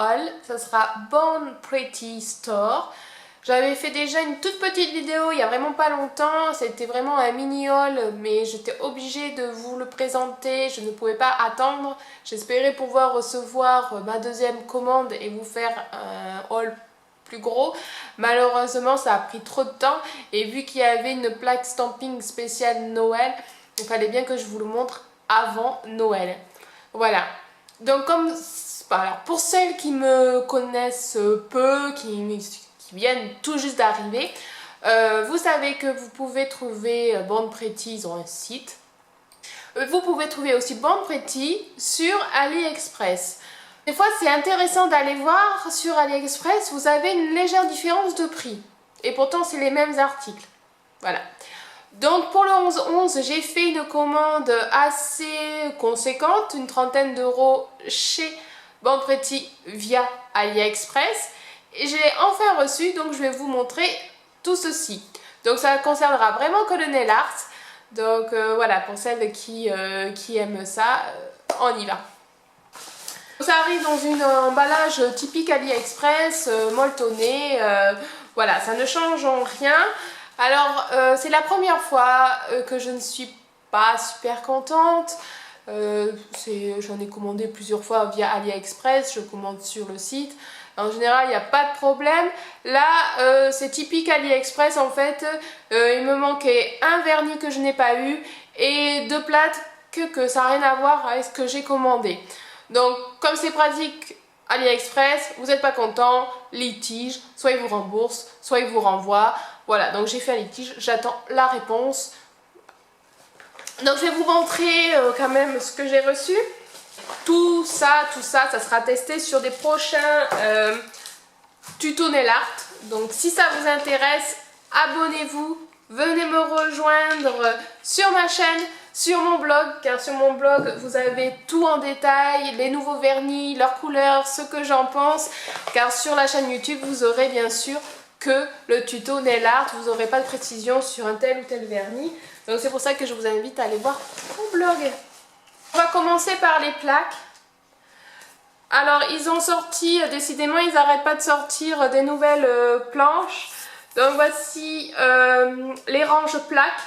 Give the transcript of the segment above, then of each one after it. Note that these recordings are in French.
haul, ça sera Born Pretty Store. J'avais fait déjà une toute petite vidéo il y a vraiment pas longtemps, c'était vraiment un mini haul mais j'étais obligée de vous le présenter, je ne pouvais pas attendre. J'espérais pouvoir recevoir ma deuxième commande et vous faire un haul plus gros. Malheureusement ça a pris trop de temps et vu qu'il y avait une plaque stamping spéciale Noël, il fallait bien que je vous le montre avant Noël. Voilà, donc comme alors pour celles qui me connaissent peu, qui viennent tout juste d'arriver, vous savez que vous pouvez trouver Born Pretty, ils ont un site. Vous pouvez trouver aussi Born Pretty sur AliExpress. Des fois c'est intéressant d'aller voir sur AliExpress, vous avez une légère différence de prix. Et pourtant c'est les mêmes articles. Voilà. Donc pour le 11-11, j'ai fait une commande assez conséquente, une trentaine d'euros chez Born Pretty via AliExpress. Et je l'ai enfin reçu, donc je vais vous montrer tout ceci. Donc ça ne concernera vraiment que le nail art. Donc voilà, pour celles qui aiment ça, on y va. Ça arrive dans un emballage typique AliExpress, molletonné. Voilà, ça ne change en rien. Alors c'est la première fois que je ne suis pas super contente. J'en ai commandé plusieurs fois via AliExpress, je commande sur le site. En général, il n'y a pas de problème. Là, c'est typique AliExpress en fait. Il me manquait un vernis que je n'ai pas eu et deux plaques que ça n'a rien à voir avec ce que j'ai commandé. Donc, comme c'est pratique AliExpress, vous n'êtes pas content, litige, soit ils vous remboursent, soit ils vous renvoient. Voilà, donc j'ai fait un litige, j'attends la réponse. Donc je vais vous montrer quand même ce que j'ai reçu. Tout ça sera testé sur des prochains tutos nail art. Donc si ça vous intéresse, abonnez-vous, venez me rejoindre sur ma chaîne, sur mon blog, car sur mon blog vous avez tout en détail, les nouveaux vernis, leurs couleurs, ce que j'en pense. Car sur la chaîne YouTube vous aurez bien sûr que le tuto nail art, vous n'aurez pas de précision sur un tel ou tel vernis. Donc c'est pour ça que je vous invite à aller voir mon blog. On va commencer par les plaques. Alors ils ont sorti, décidément ils n'arrêtent pas de sortir des nouvelles planches. Donc voici les ranges plaques.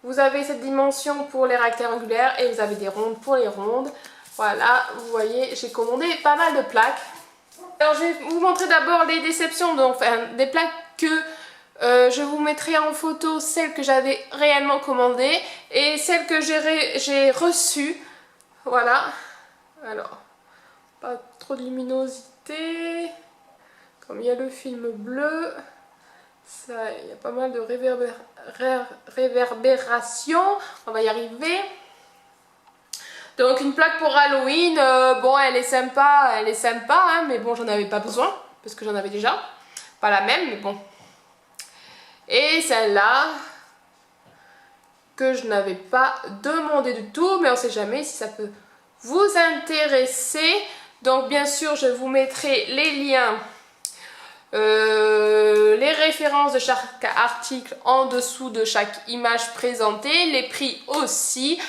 Vous avez cette dimension pour les rectangulaires et vous avez des rondes pour les rondes. Voilà, vous voyez, j'ai commandé pas mal de plaques. Alors je vais vous montrer d'abord les déceptions, donc enfin, des plaques que je vous mettrai en photo, celles que j'avais réellement commandées et celles que j'ai reçues. Voilà. Alors, pas trop de luminosité. Comme il y a le film bleu, ça, il y a pas mal de réverbération. On va y arriver. Donc une plaque pour Halloween, bon elle est sympa, hein, mais bon j'en avais pas besoin, parce que j'en avais déjà. Pas la même, mais bon. Et celle-là, que je n'avais pas demandé du tout, mais on ne sait jamais si ça peut vous intéresser. Donc bien sûr, je vous mettrai les liens, les références de chaque article en dessous de chaque image présentée, les prix aussi.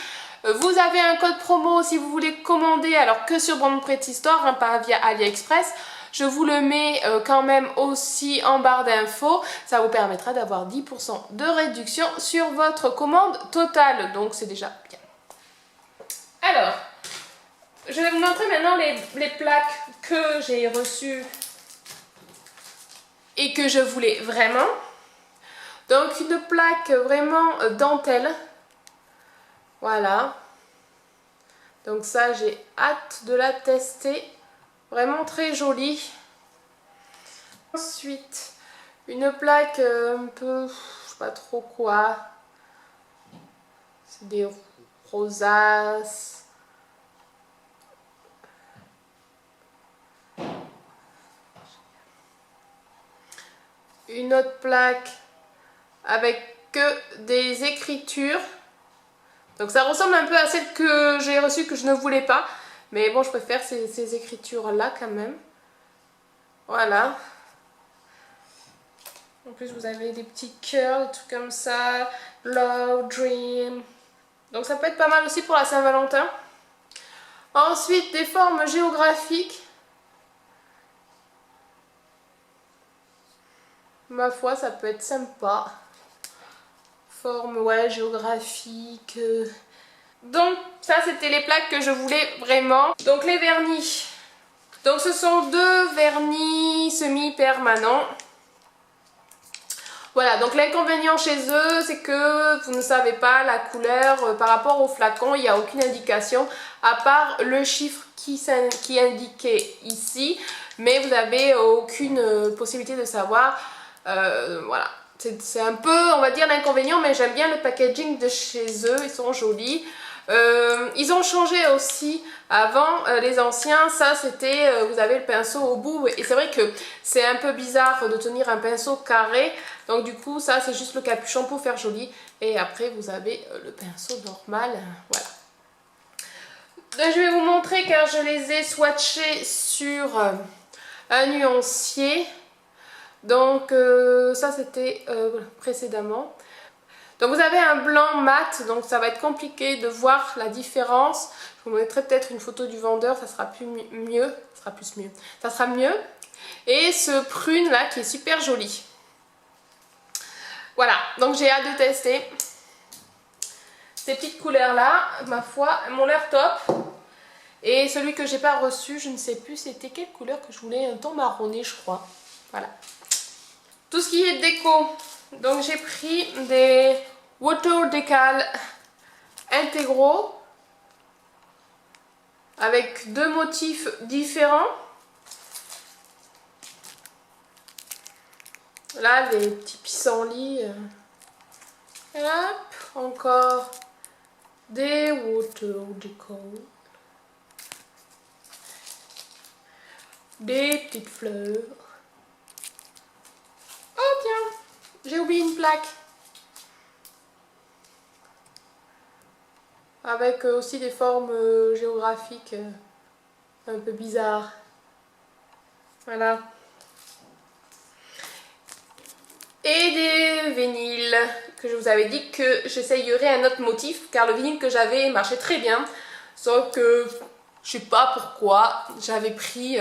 Vous avez un code promo si vous voulez commander, alors que sur Born Pretty Store, hein, pas via AliExpress. Je vous le mets quand même aussi en barre d'infos. Ça vous permettra d'avoir 10% de réduction sur votre commande totale. Donc c'est déjà bien. Alors, je vais vous montrer maintenant les plaques que j'ai reçues et que je voulais vraiment. Donc une plaque vraiment dentelle. Voilà. Donc ça, j'ai hâte de la tester. Vraiment très jolie. Ensuite, une plaque un peu, je sais pas trop quoi. C'est des rosaces. Une autre plaque avec que des écritures. Donc ça ressemble un peu à celle que j'ai reçue que je ne voulais pas. Mais bon, je préfère ces écritures-là quand même. Voilà. En plus, vous avez des petits cœurs, des trucs comme ça. Love, Dream. Donc ça peut être pas mal aussi pour la Saint-Valentin. Ensuite, des formes géographiques. Ma foi, ça peut être sympa. Forme, ouais, géographique. Donc, ça, c'était les plaques que je voulais vraiment. Donc, les vernis. Donc, ce sont deux vernis semi-permanents. Voilà, donc l'inconvénient chez eux, c'est que vous ne savez pas la couleur par rapport au flacon, il n'y a aucune indication, à part le chiffre qui est indiqué ici, mais vous n'avez aucune possibilité de savoir. Voilà, c'est un peu, on va dire, l'inconvénient, mais j'aime bien le packaging de chez eux, ils sont jolis. Ils ont changé aussi. Avant, les anciens, ça c'était, vous avez le pinceau au bout, et c'est vrai que c'est un peu bizarre de tenir un pinceau carré, donc du coup ça c'est juste le capuchon pour faire joli, et après vous avez le pinceau normal, voilà. Donc, je vais vous montrer car je les ai swatchés sur un nuancier, donc ça c'était précédemment. Donc vous avez un blanc mat, donc ça va être compliqué de voir la différence. Je vous mettrai peut-être une photo du vendeur, ça sera mieux. Ça sera mieux. Et ce prune là qui est super joli. Voilà, donc j'ai hâte de tester. Ces petites couleurs là, ma foi, elles m'ont l'air top. Et celui que j'ai pas reçu, je ne sais plus c'était quelle couleur que je voulais, un ton marronné je crois. Voilà. Tout ce qui est déco, donc j'ai pris des water decal intégraux avec deux motifs différents. Là, les petits pissenlits. Hop, encore des water decal. Des petites fleurs. Oh tiens, j'ai oublié une plaque. Avec aussi des formes géographiques un peu bizarres. Voilà. Et des vinyles, que je vous avais dit que j'essayerais un autre motif, car le vinyle que j'avais marchait très bien. Sauf que, je sais pas pourquoi, j'avais pris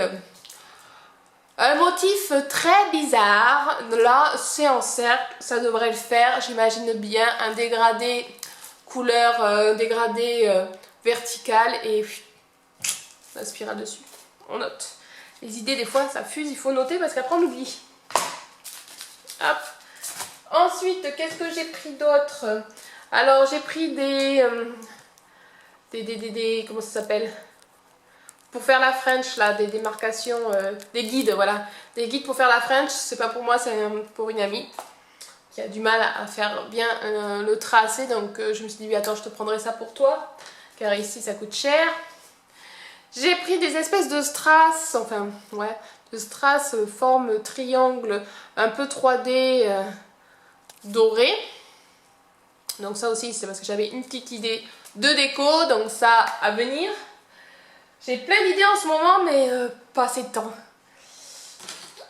un motif très bizarre. Là, c'est en cercle, ça devrait le faire. J'imagine bien un dégradé couleur, dégradé vertical et la spirale dessus. On note. Les idées, des fois, ça fuse, il faut noter parce qu'après on oublie. Hop. Ensuite, qu'est-ce que j'ai pris d'autre? Alors, j'ai pris des comment ça s'appelle? Pour faire la French, là, des démarcations, des guides, voilà. Des guides pour faire la French, c'est pas pour moi, c'est pour une amie qui a du mal à faire bien le tracé, donc je me suis dit, attends, je te prendrai ça pour toi, car ici, ça coûte cher. J'ai pris des espèces de strass, enfin, ouais, de strass forme triangle, un peu 3D doré. Donc ça aussi, c'est parce que j'avais une petite idée de déco, donc ça à venir. J'ai plein d'idées en ce moment, mais pas assez de temps.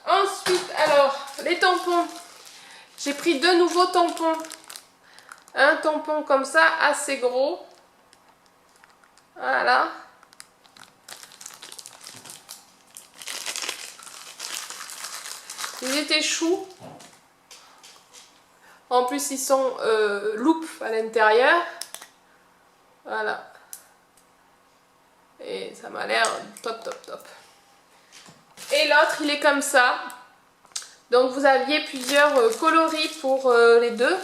Ensuite, alors, les tampons. J'ai pris deux nouveaux tampons. Un tampon comme ça, assez gros. Voilà. Ils étaient choux. En plus, ils sont loupe à l'intérieur. Voilà. Et ça m'a l'air top, top, top. Et l'autre, il est comme ça. Donc, vous aviez plusieurs coloris pour les deux.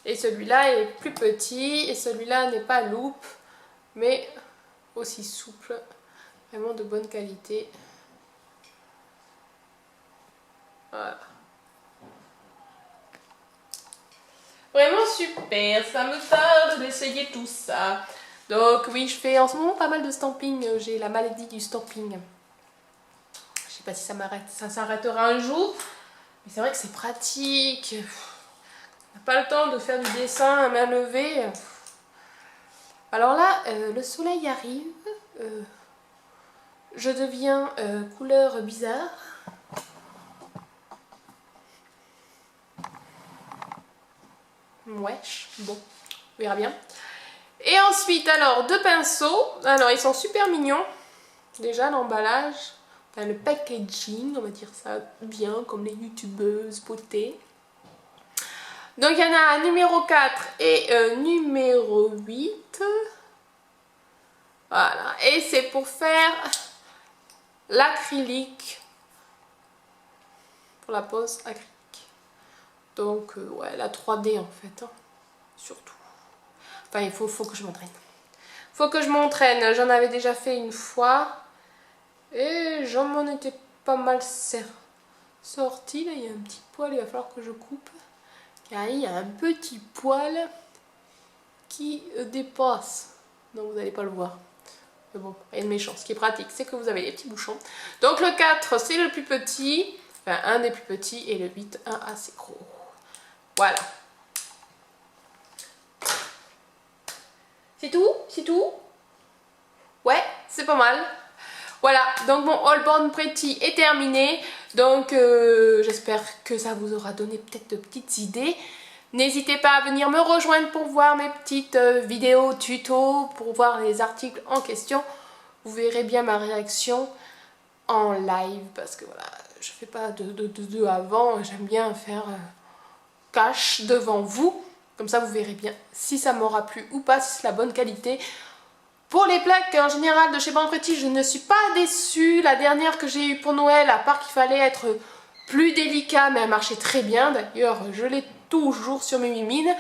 Et celui-là est plus petit. Et celui-là n'est pas loupe, mais aussi souple. Vraiment de bonne qualité. Voilà. Vraiment super, ça me tarde d'essayer tout ça. Donc oui, je fais en ce moment pas mal de stamping, j'ai la maladie du stamping. Je sais pas si ça s'arrêtera un jour, mais c'est vrai que c'est pratique. On n'a pas le temps de faire du dessin à main levée. Alors là, le soleil arrive, je deviens couleur bizarre. Wesh, bon, on verra bien. Et ensuite, alors, deux pinceaux. Alors, ils sont super mignons. Déjà, l'emballage, Enfin, le packaging, on va dire ça bien, comme les youtubeuses beauté. Donc il y en a un numéro 4 et numéro 8. Voilà, et c'est pour faire l'acrylique, pour la pose acrylique. Donc ouais, la 3D en fait, hein, surtout. Enfin, il faut que je m'entraîne. Faut que je m'entraîne, j'en avais déjà fait une fois. Et j'en m'en étais pas mal sorti. Là, il y a un petit poil, il va falloir que je coupe. Car il y a un petit poil qui dépasse. Donc vous n'allez pas le voir. Mais bon, rien de méchant. Ce qui est pratique, c'est que vous avez les petits bouchons. Donc le 4, c'est le plus petit. Enfin, un des plus petits. Et le 8, un assez gros. Voilà. C'est tout? C'est tout? Ouais, c'est pas mal. Voilà, donc mon All Born Pretty est terminé. Donc j'espère que ça vous aura donné peut-être de petites idées. N'hésitez pas à venir me rejoindre pour voir mes petites vidéos tutos, pour voir les articles en question. Vous verrez bien ma réaction en live parce que voilà, je fais pas de avant. J'aime bien faire cash devant vous. Comme ça vous verrez bien si ça m'aura plu ou pas, si c'est la bonne qualité. Pour les plaques en général de chez Born Pretty, je ne suis pas déçue. La dernière que j'ai eue pour Noël, à part qu'il fallait être plus délicat, mais elle marchait très bien. D'ailleurs, je l'ai toujours sur mes mimines.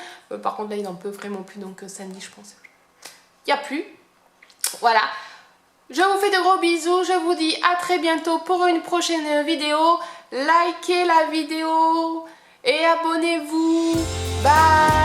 Par contre, là, il n'en peut vraiment plus, donc samedi, je pense. Il n'y a plus. Voilà. Je vous fais de gros bisous. Je vous dis à très bientôt pour une prochaine vidéo. Likez la vidéo et abonnez-vous. Bye!